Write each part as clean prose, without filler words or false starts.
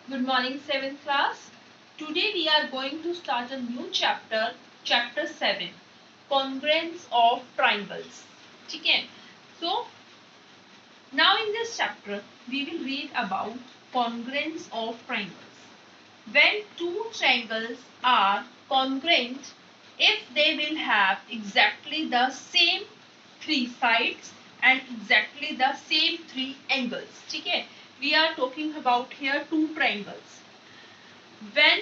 Good morning, 7th class. Today we are going to start a new chapter, chapter 7, congruence of triangles. Okay. So now in this chapter we will read about congruence of triangles. When two triangles are congruent, if they will have exactly the same three sides and exactly the same three angles. Okay. We are talking about here two triangles. When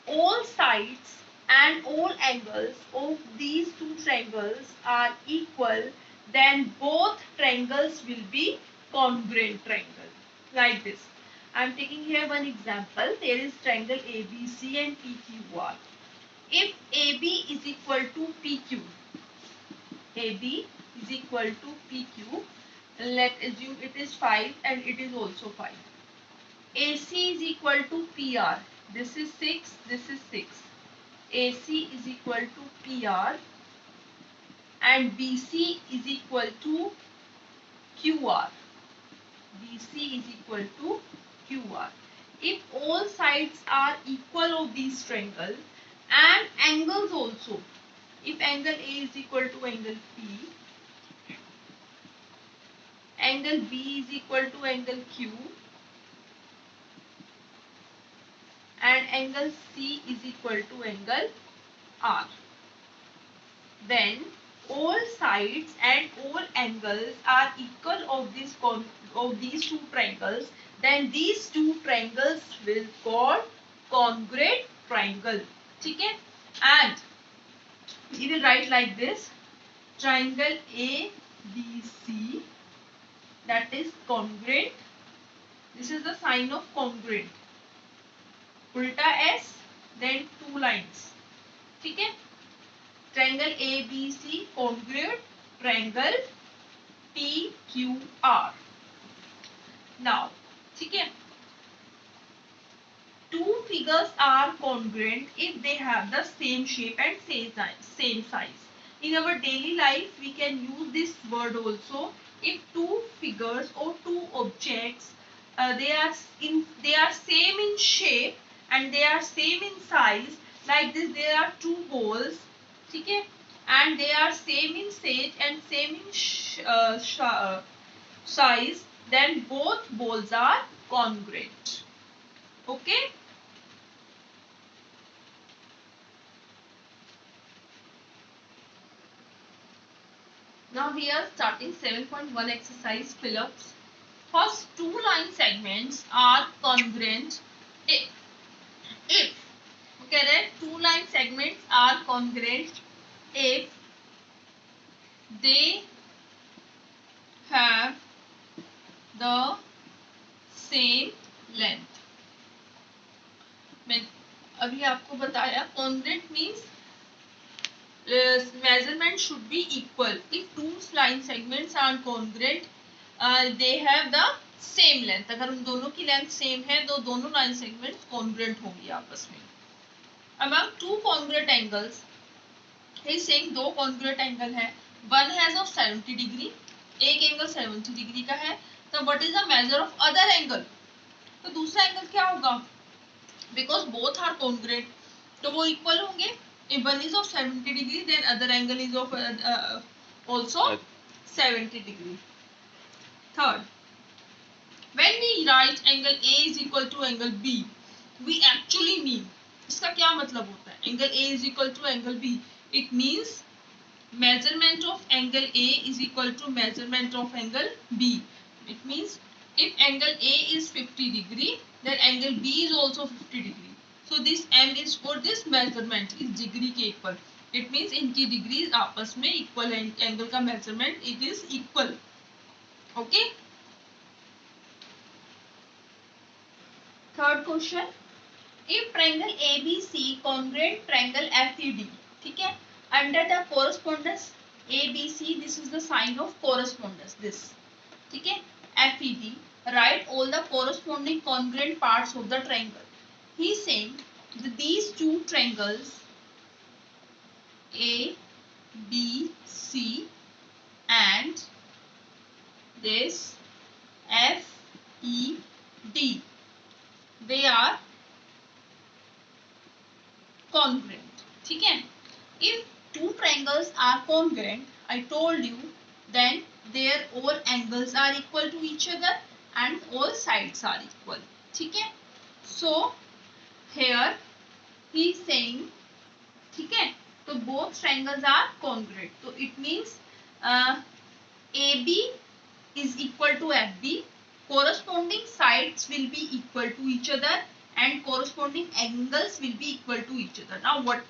all sides and all angles of these two triangles are equal, then both triangles will be congruent triangle. Like this. I am taking here one example. There is triangle ABC and PQR. If AB is equal to PQ, AB is equal to PQ, let assume it is 5 and it is also 5. AC is equal to PR. This is 6, this is 6. AC is equal to PR and BC is equal to QR. BC is equal to QR. If all sides are equal of this triangle and angles also, if angle A is equal to angle P, angle B is equal to angle Q, and angle C is equal to angle R, then all sides and all angles are equal of these two triangles, then these two triangles will called congruent triangle. Okay, and we will write like this: triangle ABC, that is congruent. This is the sign of congruent. Ulta S, then two lines. Okay, triangle ABC congruent triangle PQR. Now, okay, two figures are congruent if they have the same shape and same size. In our daily life, we can use this word also. If two figures or two objects, they are same in shape and they are same in size. Like this, there are two balls, okay, and they are same in size and same in size. Then both balls are congruent. Okay. Now we are starting 7.1 exercise fill-ups. First two line segments are congruent if okay, then two line segments are congruent if they have the same length. मैं अभी आपको बताया congruent means measurement should be equal. If two line segments are congruent, they have the same length. अगर उन दोनों की length same है तो दोनों line segments congruent होंगी आपस में. Among two congruent angles, he is saying दो congruent angle है. One has of 70 degree, एक angle 70 degree का है. तो what is the measure of other angle? तो दूसरा angle क्या होगा? Because both are congruent, तो वो equal होंगे. If one is of 70 degree, then other angle is of also 70 degree. Third, when we write angle A is equal to angle B, we actually mean, इसका क्या मतलब होता है? Angle A is equal to angle B. It means measurement of angle A is equal to measurement of angle B. It means if angle A is 50 degree, then angle B is also 50 degree. So this M is for this measurement is degree के equal. It means इनकी degrees आपस में equal है. Angle का measurement it is equal. Okay. Third question. If triangle ABC congruent triangle FED, ठीक है? Under the correspondence ABC, this is the sign of correspondence. This, ठीक है? FED. Write all the corresponding congruent parts of the triangle. He is saying that these two triangles A, B, C and this F, E, D. they are congruent. ठीक है? If two triangles are congruent, I told you, then their all angles are equal to each other and all sides are equal. ठीक है? So here he is saying, ठीक है, तो both triangles are congruent. So it means AB is equal to FB. Corresponding sides will be equal to each other and corresponding angles will be equal to each other. Now what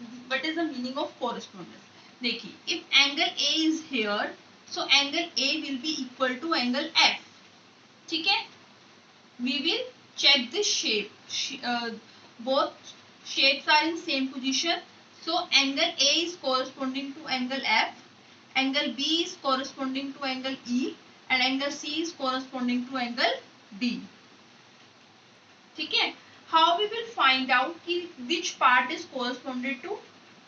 is the meaning of correspondence? देखिए, if angle A is here, so angle A will be equal to angle F. ठीक है? We will check this shape. Both shapes are in same position. So angle A is corresponding to angle F, angle B is corresponding to angle E, and angle C is corresponding to angle D. ठीक है? How we will find out कि which part is corresponded to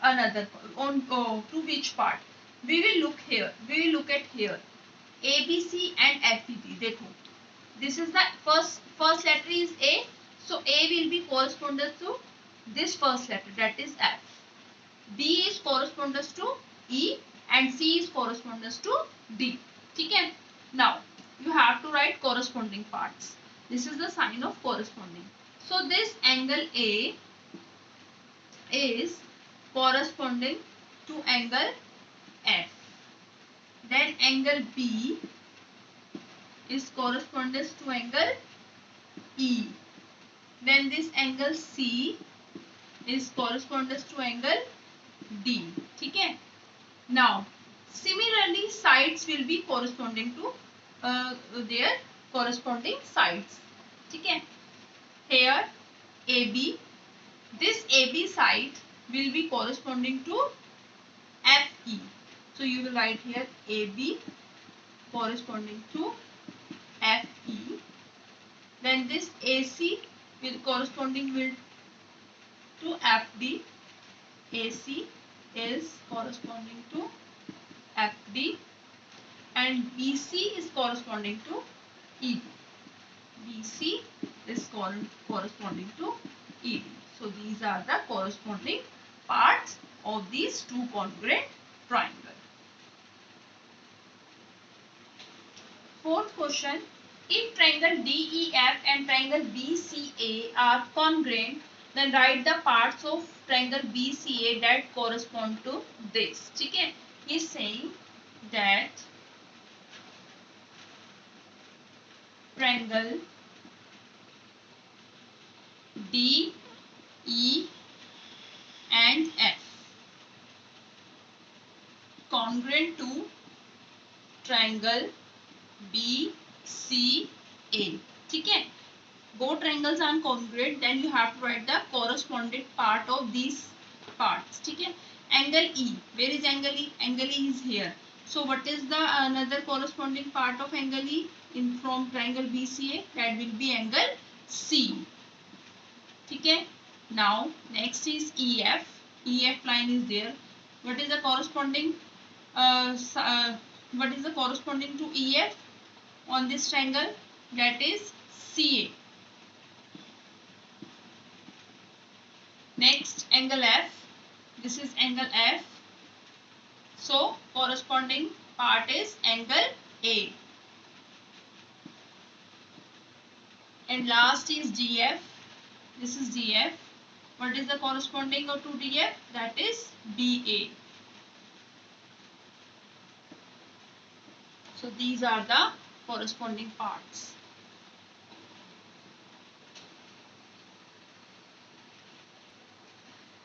another to which part? We will look here. We will look at here. ABC and FEB. देखो, this is the first letter is A, so A will be corresponded to this first letter, that is F. B is correspondence to E and C is correspondence to D. ठीक है? Now you have to write corresponding parts. This is the sign of corresponding. So this angle A is corresponding to angle F. Then angle B is correspondence to angle E. Then this angle C is correspondence to angle D. ठीक है? Now similarly sides will be corresponding to their corresponding sides. ठीक है? Here AB, this AB side will be corresponding to FE. So you will write here AB corresponding to FE. Then this AC will corresponding to FD. AC is corresponding to FD and BC is corresponding to ED. BC is corresponding to ED. So these are the corresponding parts of these two congruent triangles. Fourth question. If triangle DEF and triangle BCA are congruent, then write the parts of triangle BCA that correspond to this. ठीक है? He is saying that triangle D, E and F congruent to triangle BCA. ठीक है? Both triangles are congruent, then you have to write the corresponding part of these parts. ठीक है? Angle E, where is angle E? Angle E is here. So what is the another corresponding part of angle E in from triangle BCA? That will be angle C. ठीक है? Now next is EF. EF line is there. What is the corresponding what is the corresponding to EF on this triangle? That is CA. Next angle F. This is angle F. So corresponding part is angle A. And last is DF. This is DF. What is the corresponding to DF? That is BA. So these are the corresponding parts.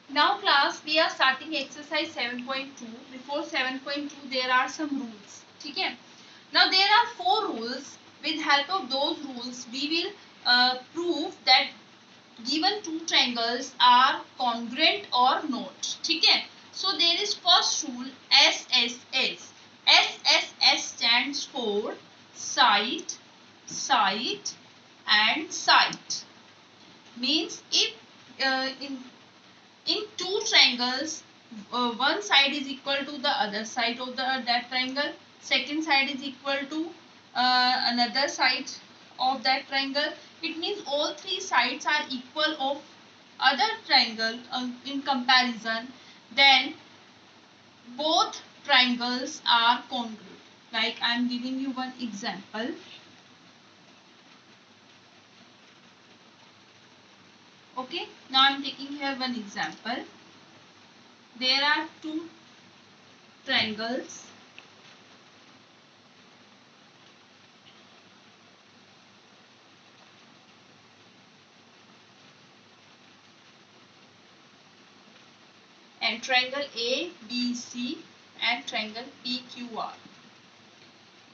Now class, we are starting exercise 7.2. Before 7.2 there are some rules. ठीक है? Now there are 4 rules. With help of those rules we will prove that given two triangles are congruent or not. ठीक है? So there is first rule SSS. SSS stands for side, side and side. Means if in two triangles one side is equal to the other side of that triangle, second side is equal to another side of that triangle, it means all three sides are equal of other triangle in comparison, then both triangles are congruent. Like I am giving you one example. Okay, now I am taking here one example. There are two triangles. And triangle ABC and triangle PQR.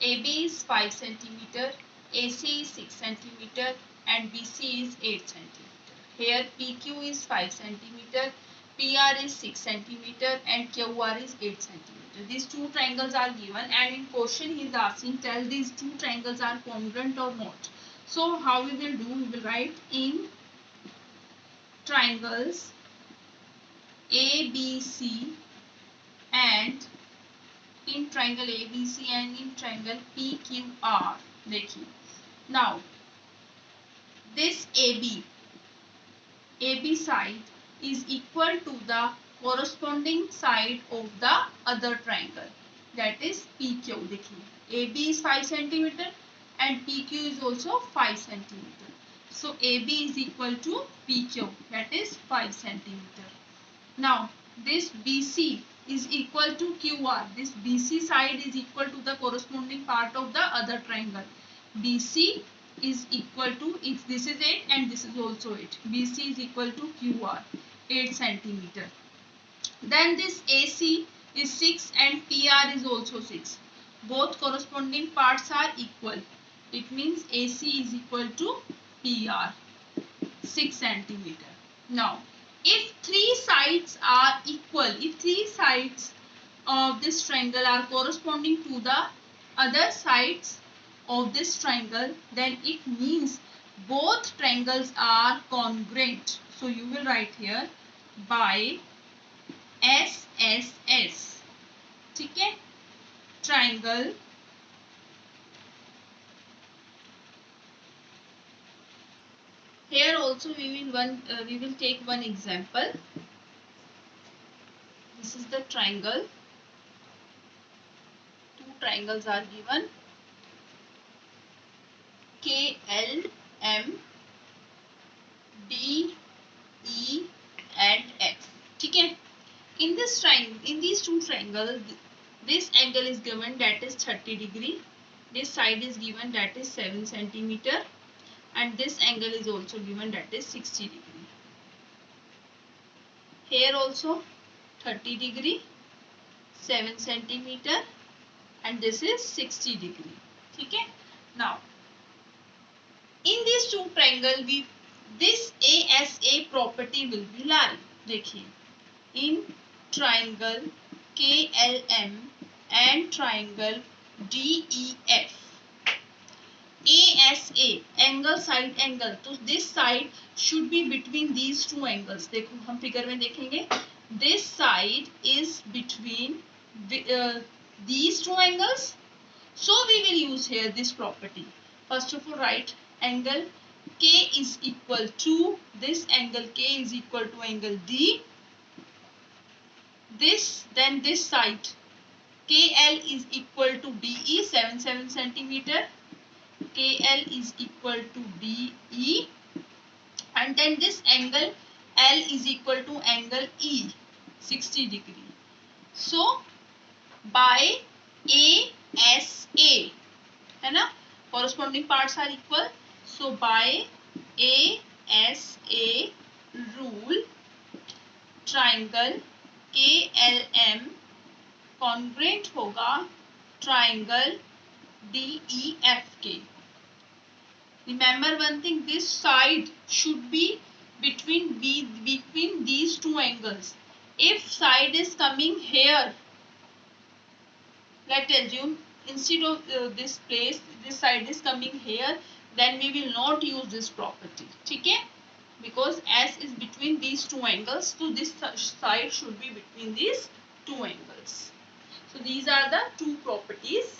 AB is 5 centimeter, AC is 6 centimeter and BC is 8 centimeter. Here PQ is 5 centimeter, PR is 6 centimeter and QR is 8 centimeter. These two triangles are given, and in question he is asking, tell these two triangles are congruent or not. So how we will do? We will write in triangles ABC and in triangle ABC and in triangle PQR. देखिए, now this AB side is equal to the corresponding side of the other triangle, that is PQ. देखिए, AB is 5 centimeter and PQ is also 5 centimeter. So AB is equal to PQ, that is 5 centimeter. Now this BC is equal to QR. This BC side is equal to the corresponding part of the other triangle. BC is equal to, if this is 8 and this is also 8, BC is equal to QR, 8 centimeter. Then this AC is 6 and PR is also 6. Both corresponding parts are equal. It means AC is equal to PR, 6 centimeter. Now if three sides are equal, if three sides of this triangle are corresponding to the other sides of this triangle, then it means both triangles are congruent. So you will write here by SSS. ठीक है, triangle here also we will take one example. This is the triangle. Two triangles are given, KLM, DE and F. ठीक है, in this triangle, in these two triangles, this angle is given, that is 30 degree. This side is given, that is 7 centimeter. And this angle is also given, that is 60 degree. Here also 30 degree, 7 centimeter and this is 60 degree. Okay. Now in these two triangle this ASA property will be live. देखिए, in triangle KLM and triangle DEF, ASA angle, side angle, तो this side should be between these two angles. देखो हम figure में देखेंगे, this side is between these two angles. So we will use here this property. First of all, write angle K is equal to, this angle K is equal to angle D. Then this side KL is equal to DE, 7 centimeter. KL is equal to DE, and then this angle L is equal to angle E, 60 degree. So by ASA, है ना, corresponding parts are equal. So by ASA rule, triangle KLM congruent होगा triangle DEFK. Remember one thing, this side should be between these two angles. If side is coming here, let's assume instead of this place, this side is coming here, then we will not use this property. Okay? Because S is between these two angles, so this side should be between these two angles. So these are the two properties